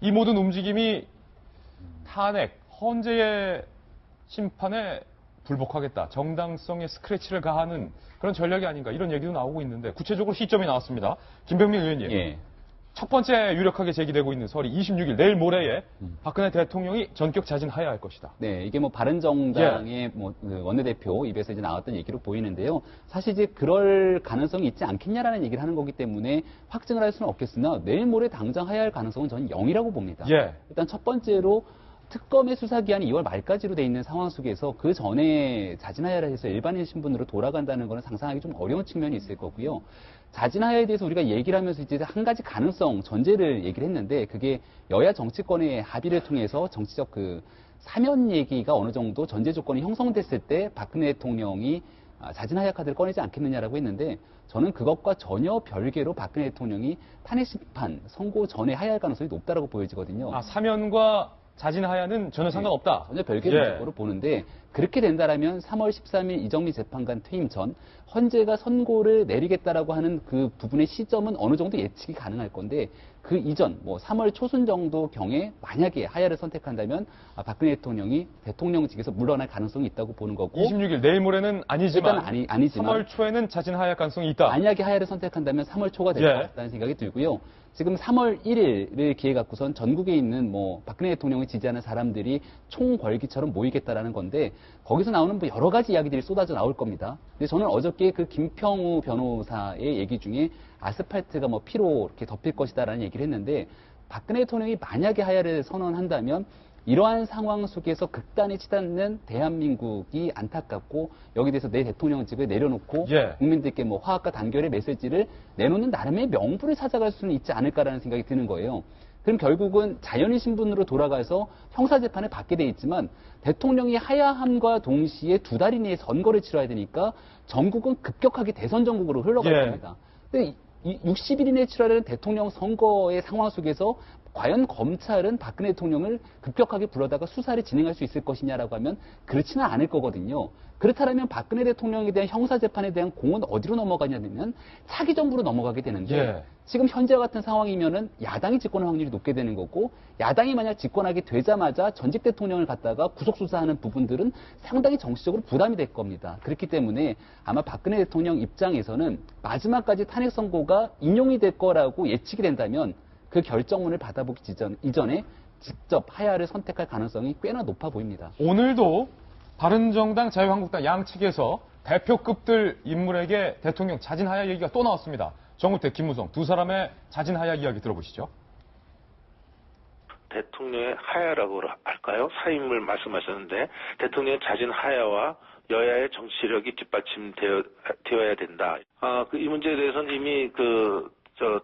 이 모든 움직임이 탄핵, 헌재의 심판에 불복하겠다, 정당성에 스크래치를 가하는 그런 전략이 아닌가, 이런 얘기도 나오고 있는데 구체적으로 시점이 나왔습니다. 김병민 의원님. 예. 첫 번째 유력하게 제기되고 있는 설이 26일 내일 모레에 박근혜 대통령이 전격 자진하야 할 것이다. 네, 이게 뭐 바른정당의 그 원내대표 입에서 이제 나왔던 얘기로 보이는데요. 사실 이제 그럴 가능성이 있지 않겠냐라는 얘기를 하는 거기 때문에 확증을 할 수는 없겠으나 내일 모레 당장 하야 할 가능성은 저는 0이라고 봅니다. 예. 일단 첫 번째로 특검의 수사기한이 2월 말까지로 돼 있는 상황 속에서 그 전에 자진하야를 해서 일반인 신분으로 돌아간다는 것은 상상하기 좀 어려운 측면이 있을 거고요. 자진하야에 대해서 우리가 얘기를 하면서 이제 한 가지 가능성, 전제를 얘기를 했는데 그게 여야 정치권의 합의를 통해서 정치적 그 사면 얘기가 어느 정도 전제 조건이 형성됐을 때 박근혜 대통령이 자진하야 카드를 꺼내지 않겠느냐라고 했는데 저는 그것과 전혀 별개로 박근혜 대통령이 탄핵 심판 선고 전에 하야할 가능성이 높다라고 보여지거든요. 사면과 자진하야는 전혀 상관없다. 전혀 별개의 문제로 보는데 그렇게 된다라면 3월 13일 이정미 재판관 퇴임 전 헌재가 선고를 내리겠다라고 하는 그 부분의 시점은 어느 정도 예측이 가능할 건데 그 이전 뭐 3월 초순 정도 경에 만약에 하야를 선택한다면 박근혜 대통령이 대통령직에서 물러날 가능성이 있다고 보는 거고 26일 내일 모레는 아니지만 일단 아니지만 3월 초에는 자진하야 가능성이 있다. 만약에 하야를 선택한다면 3월 초가 될 것 같다는 생각이 들고요. 지금 3월 1일을 기해 갖고선 전국에 있는 뭐 박근혜 대통령을 지지하는 사람들이 총궐기처럼 모이겠다라는 건데 거기서 나오는 뭐 여러 가지 이야기들이 쏟아져 나올 겁니다. 근데 저는 어저께 그 김평우 변호사의 얘기 중에 아스팔트가 뭐 피로 이렇게 덮일 것이다라는 얘기를 했는데 박근혜 대통령이 만약에 하야를 선언한다면 이러한 상황 속에서 극단에 치닫는 대한민국이 안타깝고 여기 대해서 내 대통령직을 내려놓고 국민들께 뭐 화합과 단결의 메시지를 내놓는 나름의 명분을 찾아갈 수는 있지 않을까라는 생각이 드는 거예요. 그럼 결국은 자연인 신분으로 돌아가서 형사재판을 받게 돼 있지만 대통령이 하야함과 동시에 2달 이내에 선거를 치러야 되니까 전국은 급격하게 대선 전국으로 흘러갈 겁니다. 근데 60일 이내에 치러야 대통령 선거의 상황 속에서 과연 검찰은 박근혜 대통령을 급격하게 불러다가 수사를 진행할 수 있을 것이냐라고 하면 그렇지는 않을 거거든요. 그렇다면 박근혜 대통령에 대한 형사재판에 대한 공은 어디로 넘어가냐면 차기 정부로 넘어가게 되는데 지금 현재와 같은 상황이면은 야당이 집권할 확률이 높게 되는 거고 야당이 만약 집권하게 되자마자 전직 대통령을 갖다가 구속수사하는 부분들은 상당히 정치적으로 부담이 될 겁니다. 그렇기 때문에 아마 박근혜 대통령 입장에서는 마지막까지 탄핵 선고가 인용이 될 거라고 예측이 된다면 그 결정문을 받아보기 이전에 직접 하야를 선택할 가능성이 꽤나 높아 보입니다. 오늘도 바른정당, 자유한국당 양측에서 대표급들 인물에게 대통령 자진하야 얘기가 또 나왔습니다. 정우택, 김무성 두 사람의 자진하야 이야기 들어보시죠. 대통령의 하야라고 할까요? 사임을 말씀하셨는데 대통령의 자진하야와 여야의 정치력이 뒷받침되어야 된다. 이 문제에 대해서는 이미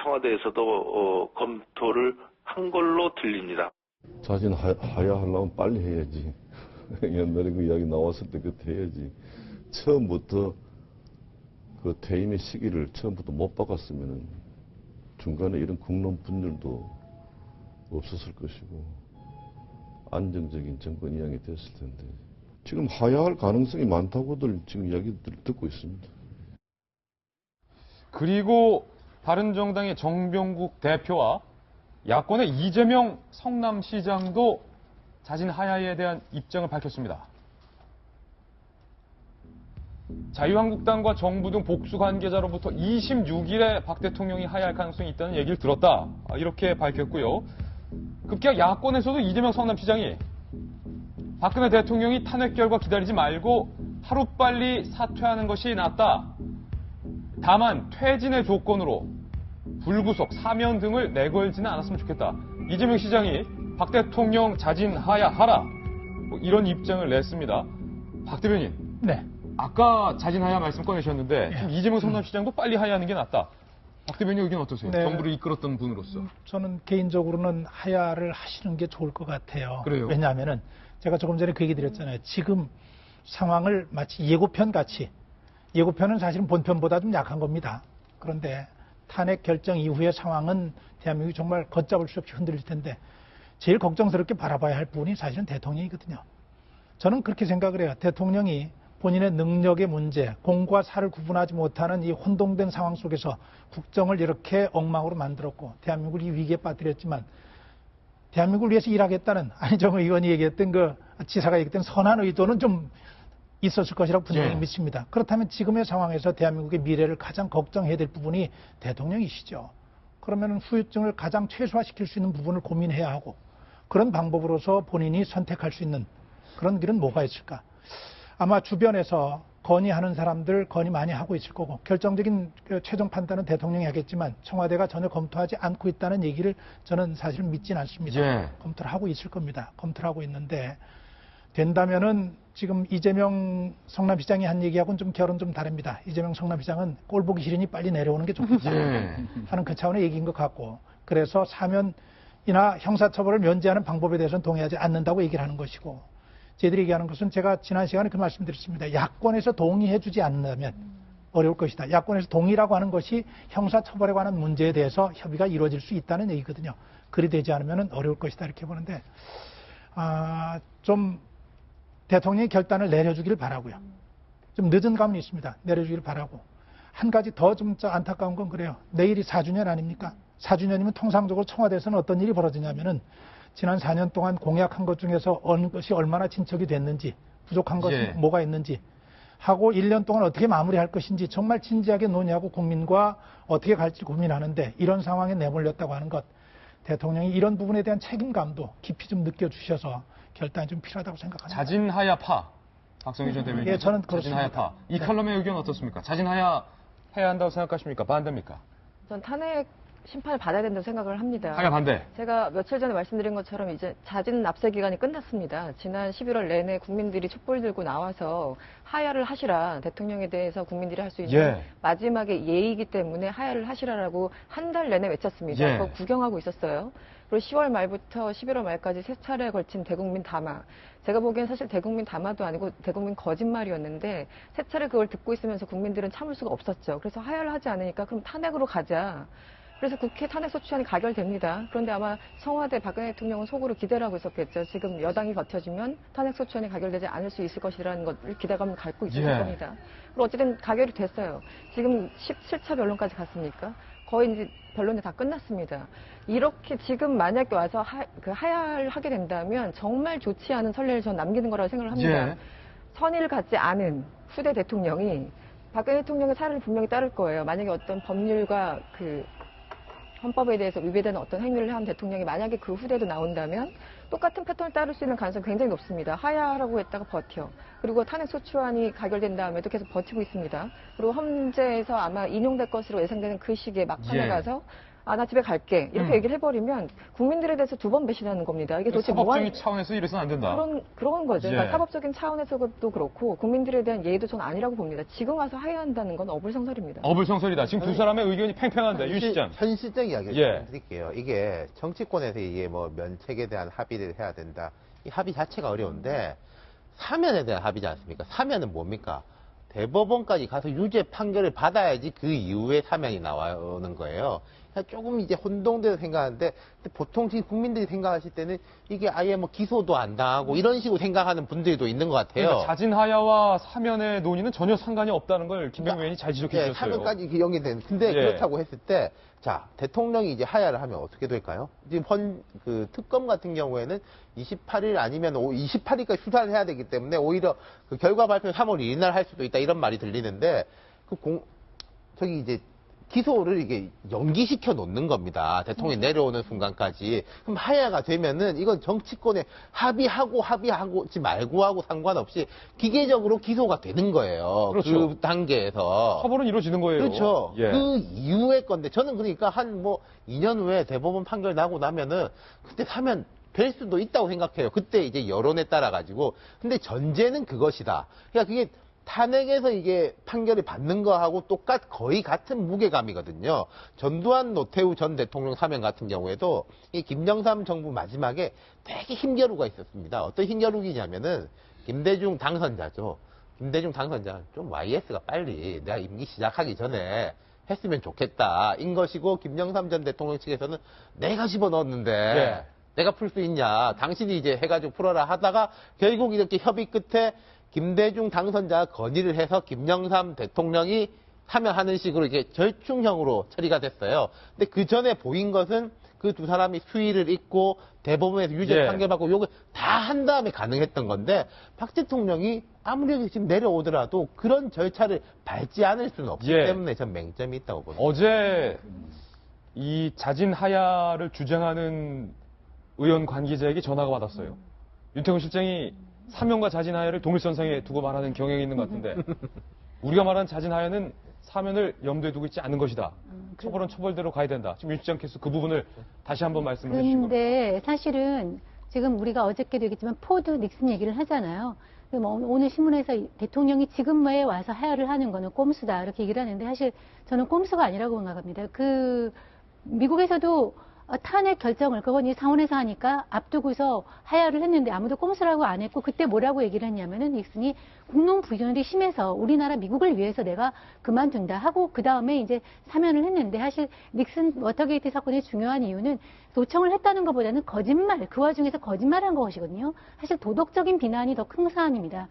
청와대에서도 검토를 한 걸로 들립니다. 자진하야 하려면 빨리 해야지. 옛날에 그 이야기 나왔을 때 그때 해야지. 처음부터 그 퇴임의 시기를 처음부터 못 박았으면 중간에 이런 국론 분열도 없었을 것이고 안정적인 정권 이양이 됐을 텐데 지금 하야할 가능성이 많다고들 지금 이야기들 듣고 있습니다. 그리고 바른정당의 정병국 대표와 야권의 이재명 성남시장도 자진하야에 대한 입장을 밝혔습니다. 자유한국당과 정부 등 복수 관계자로부터 26일에 박 대통령이 하야할 가능성이 있다는 얘기를 들었다, 이렇게 밝혔고요. 급기야 야권에서도 이재명 성남시장이 박근혜 대통령이 탄핵 결과 기다리지 말고 하루빨리 사퇴하는 것이 낫다. 다만 퇴진의 조건으로 불구속, 사면 등을 내걸지는 않았으면 좋겠다. 이재명 시장이 박 대통령 자진하야 하라, 이런 입장을 냈습니다. 박 대변인. 네. 아까 자진하야 말씀 꺼내셨는데 지금 이재명 성남시장도 빨리 하야하는 게 낫다. 박 대변인 의견 어떠세요? 네. 정부를 이끌었던 분으로서. 저는 개인적으로는 하야를 하시는 게 좋을 것 같아요. 그래요? 왜냐하면은 제가 조금 전에 그 얘기 드렸잖아요. 지금 상황을 마치 예고편 같이, 예고편은 사실은 본편보다 좀 약한 겁니다. 그런데 탄핵 결정 이후의 상황은 대한민국이 정말 걷잡을 수 없이 흔들릴 텐데 제일 걱정스럽게 바라봐야 할 분이 사실은 대통령이거든요. 저는 그렇게 생각을 해요. 대통령이 본인의 능력의 문제, 공과 사를 구분하지 못하는 이 혼동된 상황 속에서 국정을 이렇게 엉망으로 만들었고 대한민국을 이 위기에 빠뜨렸지만 대한민국을 위해서 일하겠다는 안희정 의원이 얘기했던 그 지사가 얘기했던 선한 의도는 좀 있었을 것이라고 분명히 예. 믿습니다. 그렇다면 지금의 상황에서 대한민국의 미래를 가장 걱정해야 될 부분이 대통령이시죠. 그러면 후유증을 가장 최소화시킬 수 있는 부분을 고민해야 하고 그런 방법으로서 본인이 선택할 수 있는 그런 길은 뭐가 있을까? 아마 주변에서 건의하는 사람들 건의 많이 하고 있을 거고 결정적인 최종 판단은 대통령이 하겠지만 청와대가 전혀 검토하지 않고 있다는 얘기를 저는 사실 믿진 않습니다. 예. 검토를 하고 있을 겁니다. 검토를 하고 있는데 된다면은 지금 이재명 성남시장이 한 얘기하고는 좀 결은 좀 다릅니다. 이재명 성남시장은 꼴 보기 싫으니 빨리 내려오는 게 좋겠다 예. 하는 그 차원의 얘기인 것 같고 그래서 사면이나 형사처벌을 면제하는 방법에 대해서는 동의하지 않는다고 얘기를 하는 것이고 저희들이 얘기하는 것은 제가 지난 시간에 그 말씀드렸습니다. 야권에서 동의해주지 않는다면 어려울 것이다. 야권에서 동의라고 하는 것이 형사처벌에 관한 문제에 대해서 협의가 이루어질 수 있다는 얘기거든요. 그리 되지 않으면 어려울 것이다 이렇게 보는데 좀 대통령이 결단을 내려주기를 바라고요. 좀 늦은 감은 있습니다. 내려주기를 바라고. 한 가지 더 좀 안타까운 건 그래요. 내일이 4주년 아닙니까? 4주년이면 통상적으로 청와대에서는 어떤 일이 벌어지냐면은 지난 4년 동안 공약한 것 중에서 어느 것이 얼마나 진척이 됐는지, 부족한 것이 예. 뭐가 있는지 하고 1년 동안 어떻게 마무리할 것인지 정말 진지하게 논의하고 국민과 어떻게 갈지 고민하는데 이런 상황에 내몰렸다고 하는 것. 대통령이 이런 부분에 대한 책임감도 깊이 좀 느껴주셔서 결단이 좀 필요하다고 생각합니다. 자진하야파. 박성희 전 대변인. 예, 저는 그렇습니다. 자진하야파. 이 칼럼의 의견 어떻습니까? 자진하야 해야 한다고 생각하십니까? 반대입니까? 전 탄핵 심판을 받아야 된다고 생각을 합니다. 하야 반대. 제가 며칠 전에 말씀드린 것처럼 이제 자진 납세 기간이 끝났습니다. 지난 11월 내내 국민들이 촛불 들고 나와서 하야를 하시라. 대통령에 대해서 국민들이 할 수 있는 예. 마지막의 예의이기 때문에 하야를 하시라라고 한 달 내내 외쳤습니다. 예. 그거 구경하고 있었어요. 그리고 10월 말부터 11월 말까지 세 차례에 걸친 대국민 담화. 제가 보기엔 사실 대국민 담화도 아니고 대국민 거짓말이었는데 세 차례 그걸 듣고 있으면서 국민들은 참을 수가 없었죠. 그래서 하야를 하지 않으니까 그럼 탄핵으로 가자. 그래서 국회 탄핵소추안이 가결됩니다. 그런데 아마 청와대 박근혜 대통령은 속으로 기대를 하고 있었겠죠. 지금 여당이 버텨주면 탄핵소추안이 가결되지 않을 수 있을 것이라는 것을 기대감을 갖고 있을 예. 겁니다. 그리고 어쨌든 가결이 됐어요. 지금 17차 변론까지 갔습니까? 거의 이제 변론이 다 끝났습니다. 이렇게 지금 만약에 와서 하야를 하게 된다면 정말 좋지 않은 선례를 전 남기는 거라고 생각을 합니다. 예. 선의를 갖지 않은 후대 대통령이 박근혜 대통령의 사례를 분명히 따를 거예요. 만약에 어떤 법률과 헌법에 대해서 위배되는 어떤 행위를 한 대통령이 만약에 그 후대도 나온다면 똑같은 패턴을 따를 수 있는 가능성이 굉장히 높습니다. 하야라고 했다가 버텨. 그리고 탄핵소추안이 가결된 다음에도 계속 버티고 있습니다. 그리고 헌재에서 아마 인용될 것으로 예상되는 그 시기에 막판에 예. 가서 나 집에 갈게. 이렇게 얘기를 해버리면 국민들에 대해서 두 번 배신하는 겁니다. 이게 도대체 사법적인 차원에서 이래서는 안 된다. 그런 거죠. 예. 그러니까 사법적인 차원에서도 그렇고 국민들에 대한 예의도 전 아니라고 봅니다. 지금 와서 하야한다는 건 어불성설입니다. 어불성설이다. 지금 두 사람의 의견이 팽팽한데, 유 시장. 현실적 이야기를 예. 드릴게요. 이게 정치권에서 이게 뭐 면책에 대한 합의를 해야 된다. 이 합의 자체가 어려운데 사면에 대한 합의지 않습니까? 사면은 뭡니까? 대법원까지 가서 유죄 판결을 받아야지 그 이후에 사면이 나오는 거예요. 조금 이제 혼동돼서 생각하는데 보통 지금 국민들이 생각하실 때는 이게 아예 뭐 기소도 안 당하고 이런 식으로 생각하는 분들도 있는 것 같아요. 그러니까 자진하야와 사면의 논의는 전혀 상관이 없다는 걸 김병민 의원이 잘 지적해 예, 주셨어요. 사면까지 이렇게 연계되는. 근데 예. 그렇다고 했을 때, 자, 대통령이 이제 하야를 하면 어떻게 될까요? 지금 특검 같은 경우에는 28일 아니면 28일까지 수사를 해야 되기 때문에 오히려 그 결과 발표는 3월 2일 날 할 수도 있다 이런 말이 들리는데, 저기 이제 기소를 이게 연기시켜 놓는 겁니다. 대통령이 내려오는 순간까지. 그럼 하야가 되면은 이건 정치권에 합의하지 말고 하고 상관없이 기계적으로 기소가 되는 거예요. 그렇죠. 그 단계에서. 처벌은 이루어지는 거예요. 그렇죠. 예. 그 이후의 건데 저는 그러니까 한 2년 후에 대법원 판결 나고 나면은 그때 사면 될 수도 있다고 생각해요. 그때 이제 여론에 따라 가지고. 근데 전제는 그것이다. 그러니까 그게 탄핵에서 이게 판결이 받는 거하고 거의 같은 무게감이거든요. 전두환 노태우 전 대통령 사면 같은 경우에도 이 김영삼 정부 마지막에 되게 힘겨루가 있었습니다. 어떤 힘겨루기냐면은 김대중 당선자죠. 김대중 당선자 좀 YS가 빨리 내가 임기 시작하기 전에 했으면 좋겠다 인 것이고 김영삼 전 대통령 측에서는 내가 집어넣었는데 예. 내가 풀 수 있냐 당신이 이제 해가지고 풀어라 하다가 결국 이렇게 협의 끝에 김대중 당선자가 건의를 해서 김영삼 대통령이 사면하는 식으로 이게 절충형으로 처리가 됐어요. 근데 그 전에 보인 것은 그 두 사람이 수위를 잇고 대법원에서 유죄 예. 판결받고 요거 다 한 다음에 가능했던 건데 박 대통령이 아무리 지금 내려오더라도 그런 절차를 밟지 않을 수는 없기 예. 때문에 전 맹점이 있다고 봅니다. 어제 이 자진 하야를 주장하는 의원 관계자에게 전화가 받았어요. 윤태곤 실장이 사면과 자진 하야를 동일선상에 두고 말하는 경향이 있는 것 같은데 우리가 말하는 자진 하야는 사면을 염두에 두고 있지 않은 것이다. 처벌은 처벌대로 가야 된다. 지금 윤 실장께서 그 부분을 다시 한번 말씀해 주시고. 근데 사실은 지금 우리가 어저께도 얘기했지만 포드 닉슨 얘기를 하잖아요. 그럼 오늘 신문에서 대통령이 지금에 와서 하야를 하는 거는 꼼수다 이렇게 얘기를 하는데 사실 저는 꼼수가 아니라고 생각합니다. 미국에서도 탄핵 결정을 그건 이 상원에서 하니까 앞두고서 하야를 했는데 아무도 꼼수라고 안 했고 그때 뭐라고 얘기를 했냐면은 닉슨이 국론 불균형이 심해서 우리나라 미국을 위해서 내가 그만둔다 하고 그 다음에 이제 사면을 했는데 사실 닉슨 워터게이트 사건의 중요한 이유는 도청을 했다는 것보다는 거짓말 그 와중에서 거짓말한 것이거든요. 사실 도덕적인 비난이 더 큰 사안입니다.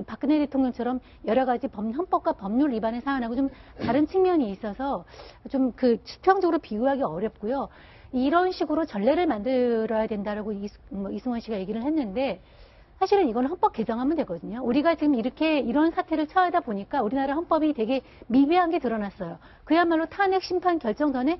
박근혜 대통령처럼 여러 가지 헌법과 법률 위반의 사안하고 좀 다른 측면이 있어서 좀 그 수평적으로 비유하기 어렵고요. 이런 식으로 전례를 만들어야 된다라고 이승원 씨가 얘기를 했는데 사실은 이건 헌법 개정하면 되거든요. 우리가 지금 이렇게 이런 사태를 처하다 보니까 우리나라 헌법이 되게 미비한 게 드러났어요. 그야말로 탄핵 심판 결정 전에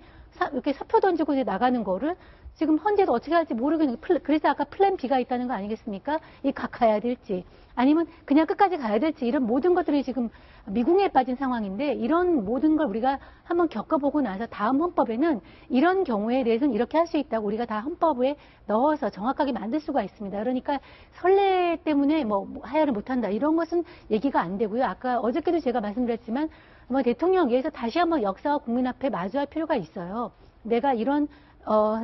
이렇게 사표 던지고 이제 나가는 거를 지금 헌재도 어떻게 할지 모르겠는 그래서 아까 플랜 B가 있다는 거 아니겠습니까? 이 각 가야 될지 아니면 그냥 끝까지 가야 될지 이런 모든 것들이 지금 미궁에 빠진 상황인데 이런 모든 걸 우리가 한번 겪어보고 나서 다음 헌법에는 이런 경우에 대해서는 이렇게 할 수 있다고 우리가 다 헌법에 넣어서 정확하게 만들 수가 있습니다. 그러니까 선례 때문에 뭐 하야를 못한다 이런 것은 얘기가 안 되고요. 아까 어저께도 제가 말씀드렸지만 대통령에게서 다시 한번 역사와 국민 앞에 마주할 필요가 있어요. 내가 이런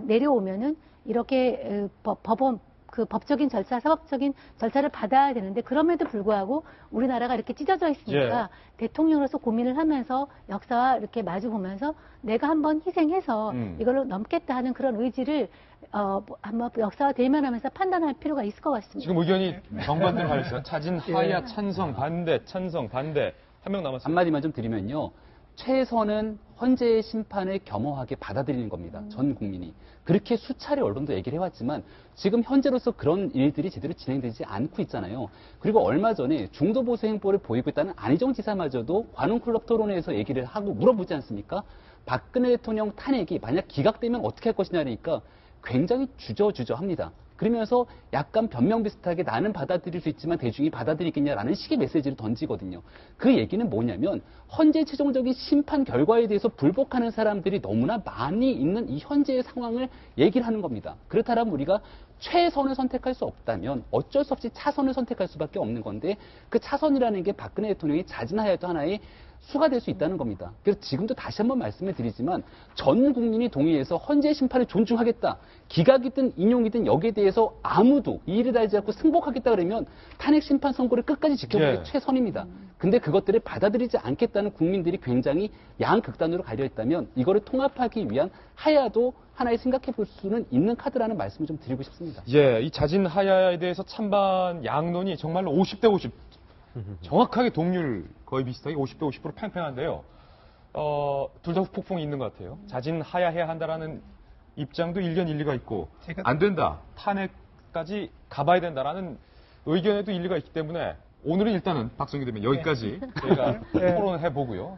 내려오면은 이렇게 법원 법적인 절차, 사법적인 절차를 받아야 되는데 그럼에도 불구하고 우리나라가 이렇게 찢어져 있으니까 대통령으로서 고민을 하면서 역사와 이렇게 마주 보면서 내가 한번 희생해서 이걸로 넘겠다 하는 그런 의지를 한번 역사와 대면하면서 판단할 필요가 있을 것 같습니다. 지금 의견이 정반대로 가있어요. 자진 하야 찬성 반대 찬성 반대 한 명 남았습니다. 한마디만 좀 드리면요. 최선은 헌재의 심판을 겸허하게 받아들이는 겁니다. 전 국민이. 그렇게 수차례 언론도 얘기를 해왔지만 지금 현재로서 그런 일들이 제대로 진행되지 않고 있잖아요. 그리고 얼마 전에 중도보수 행보를 보이고 있다는 안희정 지사마저도 관훈클럽 토론회에서 얘기를 하고 물어보지 않습니까? 박근혜 대통령 탄핵이 만약 기각되면 어떻게 할 것이냐니까 굉장히 주저합니다. 그러면서 약간 변명 비슷하게 나는 받아들일 수 있지만 대중이 받아들이겠냐라는 식의 메시지를 던지거든요. 그 얘기는 뭐냐면 헌재 최종적인 심판 결과에 대해서 불복하는 사람들이 너무나 많이 있는 이 현재의 상황을 얘기를 하는 겁니다. 그렇다면 우리가 최선을 선택할 수 없다면 어쩔 수 없이 차선을 선택할 수밖에 없는 건데 그 차선이라는 게 박근혜 대통령이 자진하야도 하나의 수가 될 수 있다는 겁니다. 그래서 지금도 다시 한번 말씀을 드리지만 전 국민이 동의해서 헌재 심판을 존중하겠다. 기각이든 인용이든 여기에 대해서 아무도 이의를 달지 않고 승복하겠다 그러면 탄핵 심판 선고를 끝까지 지켜보는 게 최선입니다. 근데 그것들을 받아들이지 않겠다는 국민들이 굉장히 양극단으로 갈려 있다면 이거를 통합하기 위한 하야도 하나의 생각해 볼 수는 있는 카드라는 말씀을 좀 드리고 싶습니다. 예, 이 자진 하야에 대해서 찬반 양론이 정말로 50대 50. 정확하게 동률 거의 비슷하게 50대 50% 팽팽한데요. 둘 다 폭풍이 있는 것 같아요. 자진 하야해야 한다라는 입장도 일견 일리가 있고 안 된다. 탄핵까지 가봐야 된다라는 의견에도 일리가 있기 때문에 오늘은 일단은 박성규 대변인 여기까지 저희가 토론해 보고요.